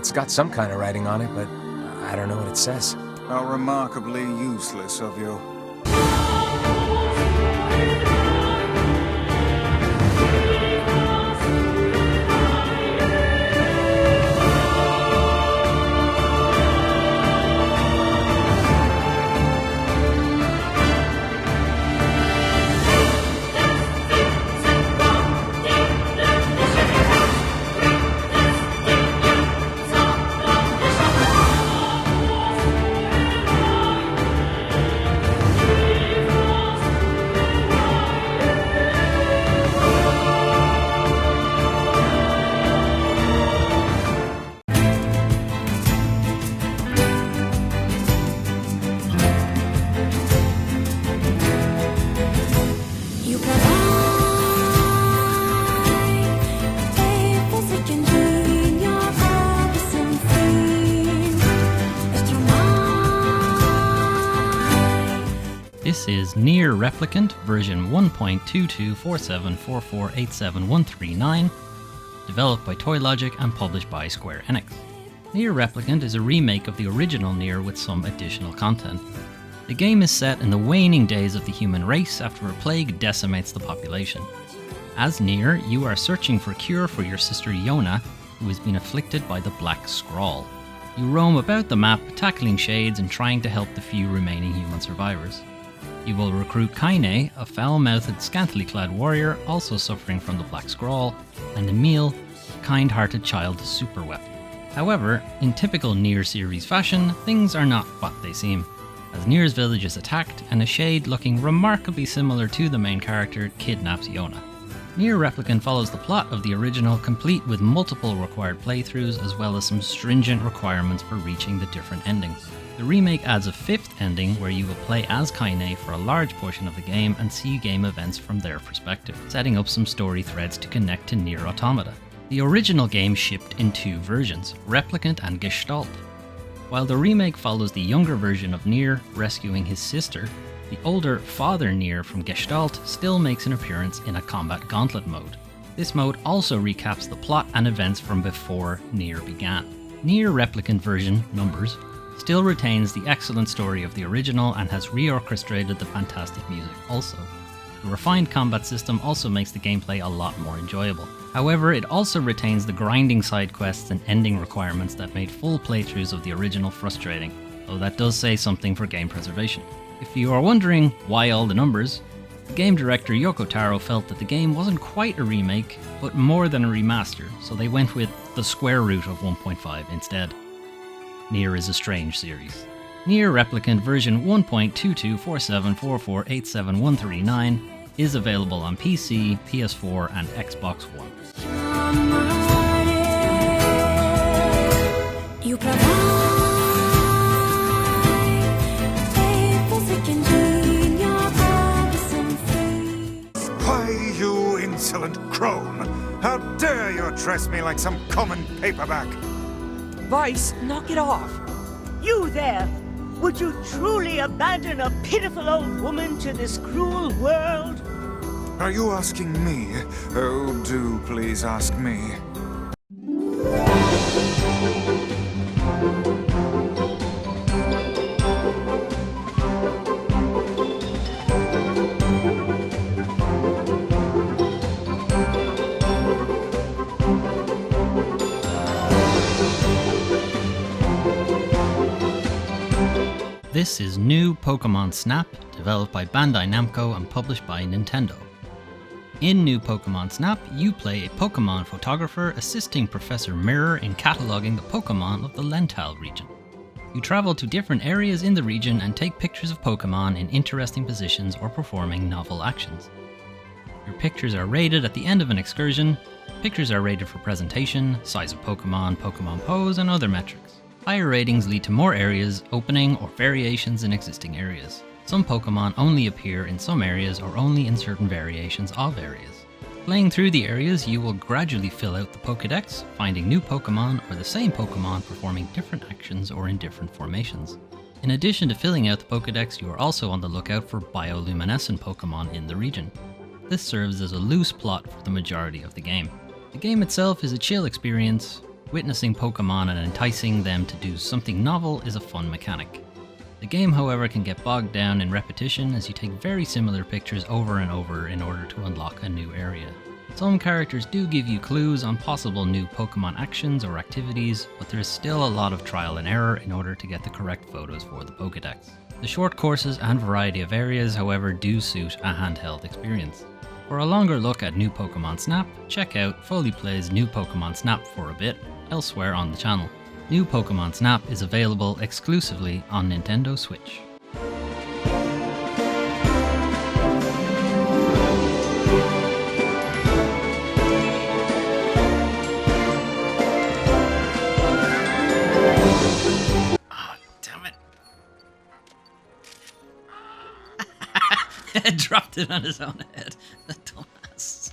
It's got some kind of writing on it, but I don't know what it says. How remarkably useless of you. This is Nier Replicant version 1.224744874139, developed by ToyLogic and published by Square Enix. Nier Replicant is a remake of the original Nier with some additional content. The game is set in the waning days of the human race after a plague decimates the population. As Nier, you are searching for a cure for your sister Yona, who has been afflicted by the Black Scrawl. You roam about the map, tackling shades and trying to help the few remaining human survivors. You will recruit Kaine, a foul-mouthed, scantily clad warrior also suffering from the Black Scrawl, and Emil, a kind-hearted child super weapon. However, in typical Nier series fashion, things are not what they seem, as Nier's village is attacked and a shade looking remarkably similar to the main character kidnaps Yona. Nier Replicant follows the plot of the original, complete with multiple required playthroughs as well as some stringent requirements for reaching the different endings. The remake adds a fifth ending where you will play as Kaine for a large portion of the game and see game events from their perspective, setting up some story threads to connect to Nier Automata. The original game shipped in two versions, Replicant and Gestalt. While the remake follows the younger version of Nier rescuing his sister, the older Father Nier from Gestalt still makes an appearance in a combat gauntlet mode. This mode also recaps the plot and events from before Nier began. Nier Replicant version, Numbers, still retains the excellent story of the original and has reorchestrated the fantastic music also. The refined combat system also makes the gameplay a lot more enjoyable. However, it also retains the grinding side quests and ending requirements that made full playthroughs of the original frustrating, though that does say something for game preservation. If you are wondering why all the numbers, the game director Yoko Taro felt that the game wasn't quite a remake, but more than a remaster, so they went with the square root of 1.5 instead. Nier is a strange series. Nier Replicant version 1.224744874139 is available on PC, PS4, and Xbox One. Why, you insolent crone! How dare you address me like some common paperback! Vice, knock it off! You there! Would you truly abandon a pitiful old woman to this cruel world? Are you asking me? Oh, do please ask me. This is new Pokemon Snap, developed by Bandai Namco and published by Nintendo. In New Pokemon Snap, you play a Pokemon photographer assisting Professor Mirror in cataloging the Pokemon of the Lental region. You travel to different areas in the region and take pictures of Pokemon in interesting positions or performing novel actions. Your pictures are rated at the end of an excursion. Pictures are rated for presentation, size of Pokemon, Pokemon pose, and other metrics. Higher ratings lead to more areas opening or variations in existing areas. Some Pokemon only appear in some areas or only in certain variations of areas. Playing through the areas, you will gradually fill out the Pokédex, finding new Pokemon or the same Pokemon performing different actions or in different formations. In addition to filling out the Pokédex, you are also on the lookout for bioluminescent Pokemon in the region. This serves as a loose plot for the majority of the game. The game itself is a chill experience, Witnessing Pokemon and enticing them to do something novel is a fun mechanic. The game, however, can get bogged down in repetition as you take very similar pictures over and over in order to unlock a new area. Some characters do give you clues on possible new Pokemon actions or activities, but there is still a lot of trial and error in order to get the correct photos for the Pokédex. The short courses and variety of areas, however, do suit a handheld experience. For a longer look at New Pokemon Snap, check out Foley Plays New Pokemon Snap for a bit elsewhere on the channel. New Pokemon Snap is available exclusively on Nintendo Switch. Dropped it on his own head. The dumbass.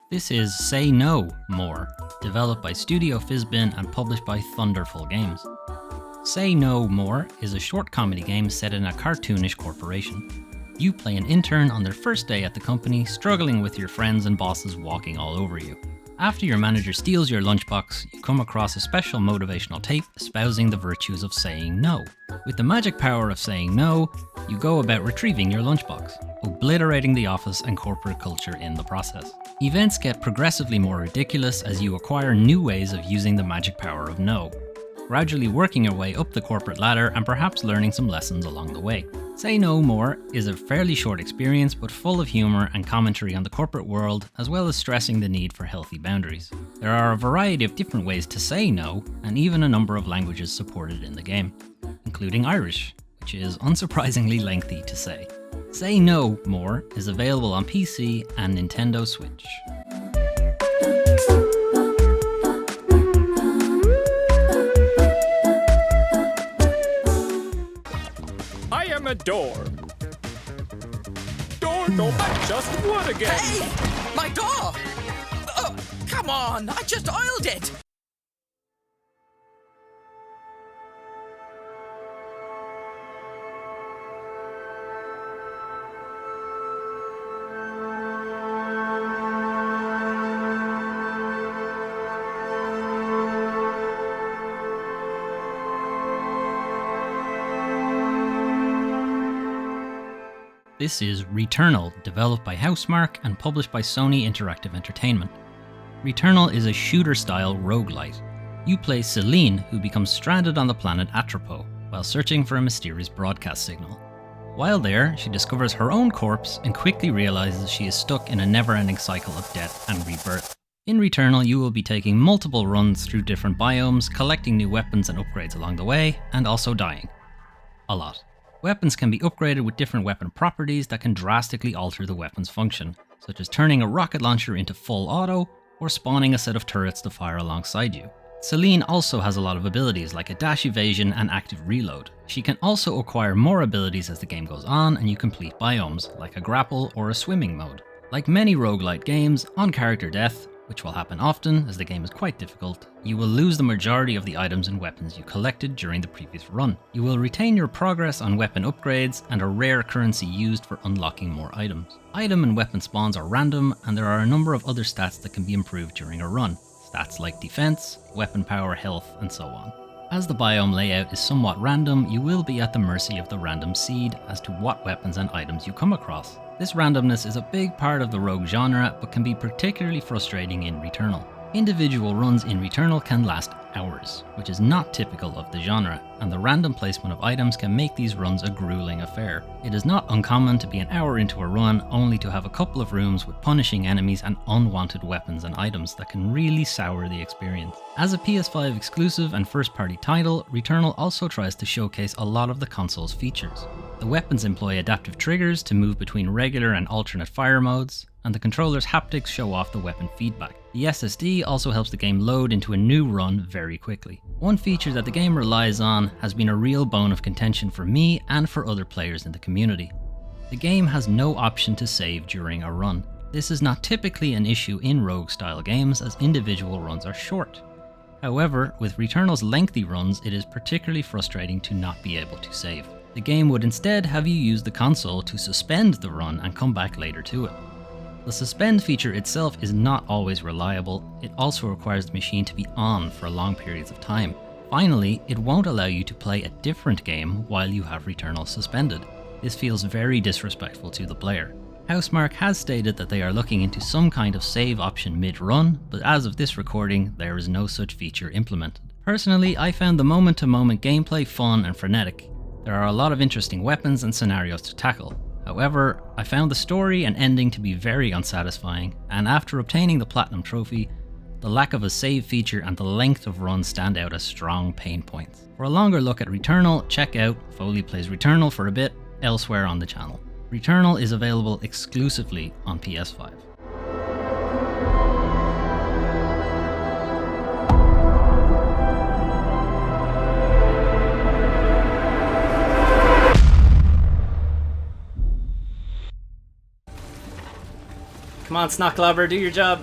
This is Say No More, developed by Studio Fizbin and published by Thunderful Games. Say No More is a short comedy game set in a cartoonish corporation. You play an intern on their first day at the company, struggling with your friends and bosses walking all over you. After your manager steals your lunchbox, you come across a special motivational tape espousing the virtues of saying no. With the magic power of saying no, you go about retrieving your lunchbox, obliterating the office and corporate culture in the process. Events get progressively more ridiculous as you acquire new ways of using the magic power of no, gradually working your way up the corporate ladder and perhaps learning some lessons along the way. Say No More is a fairly short experience but full of humour and commentary on the corporate world, as well as stressing the need for healthy boundaries. There are a variety of different ways to say no, and even a number of languages supported in the game, including Irish, which is unsurprisingly lengthy to say. Say No More is available on PC and Nintendo Switch. I am a door. Door, I just wood again. Hey! My door! Oh, come on! I just oiled it! This is Returnal, developed by Housemarque and published by Sony Interactive Entertainment. Returnal is a shooter-style roguelite. You play Celine, who becomes stranded on the planet Atropos while searching for a mysterious broadcast signal. While there, she discovers her own corpse and quickly realizes she is stuck in a never-ending cycle of death and rebirth. In Returnal, you will be taking multiple runs through different biomes, collecting new weapons and upgrades along the way, and also dying. A lot. Weapons can be upgraded with different weapon properties that can drastically alter the weapon's function, such as turning a rocket launcher into full auto, or spawning a set of turrets to fire alongside you. Celine also has a lot of abilities like a dash evasion and active reload. She can also acquire more abilities as the game goes on and you complete biomes, like a grapple or a swimming mode. Like many roguelite games, on character death, which will happen often as the game is quite difficult, you will lose the majority of the items and weapons you collected during the previous run. You will retain your progress on weapon upgrades and a rare currency used for unlocking more items. Item and weapon spawns are random, and there are a number of other stats that can be improved during a run. Stats like defense, weapon power, health, and so on. As the biome layout is somewhat random, you will be at the mercy of the random seed as to what weapons and items you come across. This randomness is a big part of the rogue genre, but can be particularly frustrating in Returnal. Individual runs in Returnal can last hours, which is not typical of the genre, and the random placement of items can make these runs a grueling affair. It is not uncommon to be an hour into a run only to have a couple of rooms with punishing enemies and unwanted weapons and items that can really sour the experience. As a PS5 exclusive and first-party title, Returnal also tries to showcase a lot of the console's features. The weapons employ adaptive triggers to move between regular and alternate fire modes, and the controller's haptics show off the weapon feedback. The SSD also helps the game load into a new run very quickly. One feature that the game relies on has been a real bone of contention for me and for other players in the community. The game has no option to save during a run. This is not typically an issue in rogue-style games, as individual runs are short. However, with Returnal's lengthy runs, it is particularly frustrating to not be able to save. The game would instead have you use the console to suspend the run and come back later to it. The suspend feature itself is not always reliable. It also requires the machine to be on for long periods of time. Finally, it won't allow you to play a different game while you have Returnal suspended. This feels very disrespectful to the player. Housemarque has stated that they are looking into some kind of save option mid-run, but as of this recording, there is no such feature implemented. Personally, I found the moment-to-moment gameplay fun and frenetic. There are a lot of interesting weapons and scenarios to tackle. However, I found the story and ending to be very unsatisfying, and after obtaining the Platinum Trophy, the lack of a save feature and the length of runs stand out as strong pain points. For a longer look at Returnal, check out Foley Plays Returnal for a bit elsewhere on the channel. Returnal is available exclusively on PS5. Come on, Snocklobber, do your job.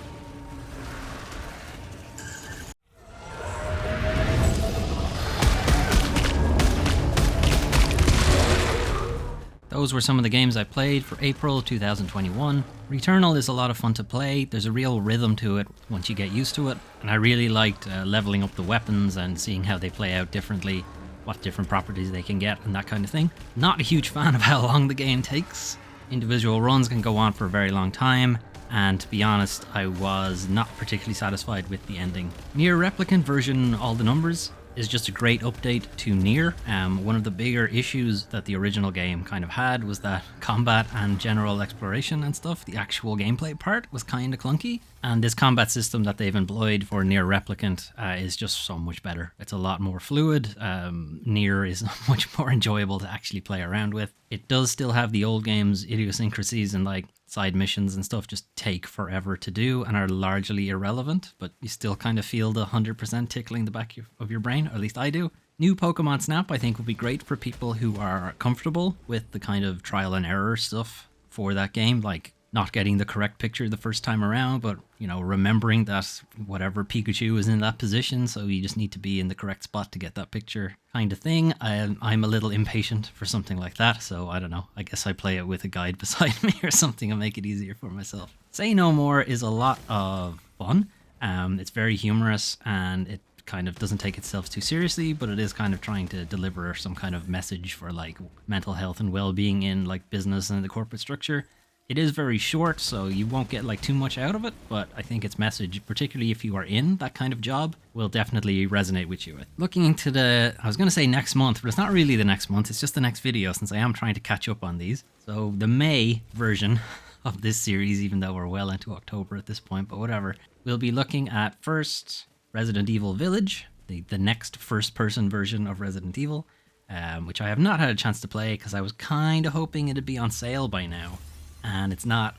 Those were some of the games I played for April 2021. Returnal is a lot of fun to play. There's a real rhythm to it once you get used to it. And I really liked leveling up the weapons and seeing how they play out differently, what different properties they can get and that kind of thing. Not a huge fan of how long the game takes. Individual runs can go on for a very long time. And to be honest, I was not particularly satisfied with the ending. Nier Replicant version All the Numbers is just a great update to Nier. One of the bigger issues that the original game kind of had was that combat and general exploration and stuff, the actual gameplay part, was kind of clunky. And this combat system that they've employed for Nier Replicant is just so much better. It's a lot more fluid. Nier is much more enjoyable to actually play around with. It does still have the old game's idiosyncrasies and like side missions and stuff just take forever to do and are largely irrelevant, but you still kind of feel the 100% tickling the back of your brain, or at least I do. New Pokemon Snap I think will be great for people who are comfortable with the kind of trial and error stuff for that game, like not getting the correct picture the first time around, but you know, remembering that whatever Pikachu is in that position, so you just need to be in the correct spot to get that picture kind of thing. I'm a little impatient for something like that, so I don't know. I guess I play it with a guide beside me or something and make it easier for myself. Say No More is a lot of fun. It's very humorous and it kind of doesn't take itself too seriously, but it is kind of trying to deliver some kind of message for like mental health and well-being in like business and the corporate structure. It is very short, so you won't get like too much out of it, but I think its message, particularly if you are in that kind of job, will definitely resonate with you. Looking into I was going to say next month, but it's not really the next month, it's just the next video since I am trying to catch up on these. So the May version of this series, even though we're well into October at this point, but whatever, we'll be looking at first Resident Evil Village, the next first-person version of Resident Evil, which I have not had a chance to play because I was kind of hoping it'd be on sale by now. And it's not,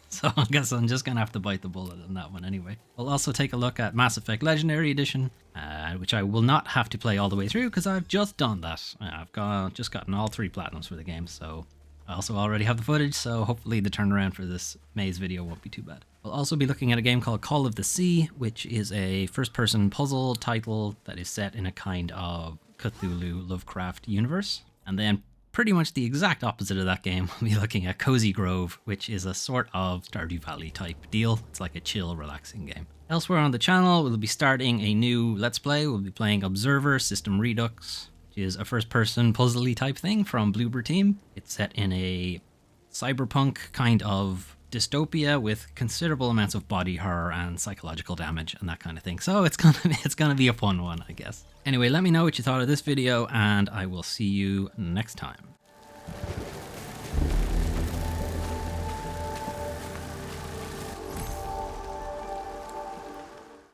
so I guess I'm just gonna have to bite the bullet on that one anyway. We'll also take a look at Mass Effect Legendary Edition, which I will not have to play all the way through because I've just done that. I've just gotten all 3 platinums for the game, so I also already have the footage, so hopefully the turnaround for this May's video won't be too bad. We'll also be looking at a game called Call of the Sea, which is a first-person puzzle title that is set in a kind of Cthulhu Lovecraft universe. And then pretty much the exact opposite of that game, we'll be looking at Cozy Grove, which is a sort of Stardew Valley type deal. It's like a chill, relaxing game. Elsewhere on the channel, we'll be starting a new Let's Play. We'll be playing Observer System Redux, which is a first-person puzzle-y type thing from Bloober Team. It's set in a cyberpunk kind of dystopia with considerable amounts of body horror and psychological damage and that kind of thing. So it's gonna be a fun one, I guess. Anyway, let me know what you thought of this video, and I will see you next time.